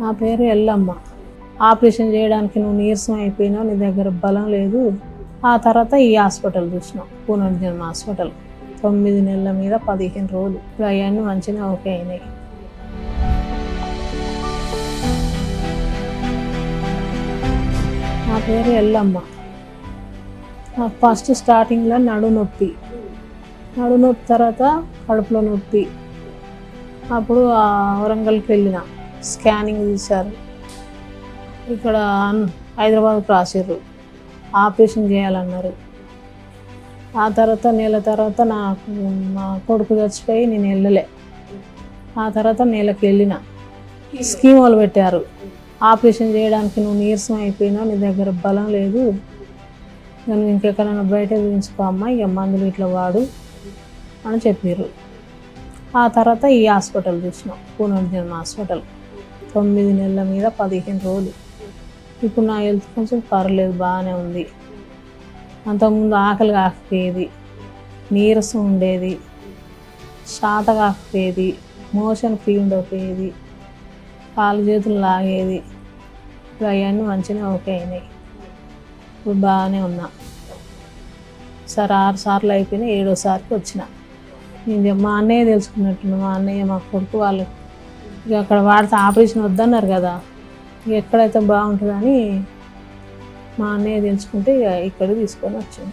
నా పేరు ఎల్లమ్మ. ఆపరేషన్ చేయడానికి నువ్వు నీరసం అయిపోయినావు, నీ దగ్గర బలం లేదు. ఆ తర్వాత ఈ హాస్పిటల్ చూసినాం, పునర్జన్మ హాస్పిటల్. 9 నెలల మీద 15 రోజులు. ఇప్పుడు అవన్నీ మంచిగా ఓకే అయినాయి. నా పేరు ఎల్లమ్మ. నాకు ఫస్ట్ స్టార్టింగ్లో నడునొప్పి తర్వాత కడుపులో నొప్పి. అప్పుడు వరంగల్కి వెళ్ళిన, స్కానింగ్ తీశారు. ఇక్కడ హైదరాబాద్కి రాసిర్రు, ఆపరేషన్ చేయాలన్నారు. ఆ తర్వాత నెల తర్వాత నాకు మా కొడుకు చచ్చిపోయి నేను వెళ్ళలే. ఆ తర్వాత నెలకి వెళ్ళిన, స్కీమ్ వాళ్ళు పెట్టారు, ఆపరేషన్ చేయడానికి నువ్వు నీరసం అయిపోయినావు, నీ దగ్గర బలం లేదు, నేను ఇంకెక్కడైనా బయట చూపించుకో అమ్మ, ఇక మందులు ఇట్లా వాడు అని చెప్పారు. ఆ తర్వాత ఈ హాస్పిటల్ చూసినాం, పునర్జన్మ హాస్పిటల్. 9 నెలల మీద 15 రోజులు. ఇప్పుడు నా హెల్త్ కొంచెం పర్లేదు, బాగానే ఉంది. అంతకుముందు ఆకలి కాకపోయేది, నీరసం ఉండేది, శాత కాకపోయేది, మోషన్ ఫ్రీ ఉండకపోయేది, కాలు చేతులు లాగేది. ఇప్పుడు అవన్నీ మంచిగా ఓకే అయినాయి. ఇప్పుడు బాగానే ఉన్నా. సరే 6 సార్లు అయిపోయినాయి, 7వ సారికి వచ్చిన. నేను మా అన్నయ్య తెలుసుకున్నట్టు, మా అన్నయ్య మా కొడుకు వాళ్ళు ఇక అక్కడ వాడితే ఆపరేషన్ వద్దన్నారు కదా, ఎక్కడైతే బాగుంటుందని మా అన్నయ్య తెలుసుకుంటే ఇక ఇక్కడ తీసుకొని వచ్చాను.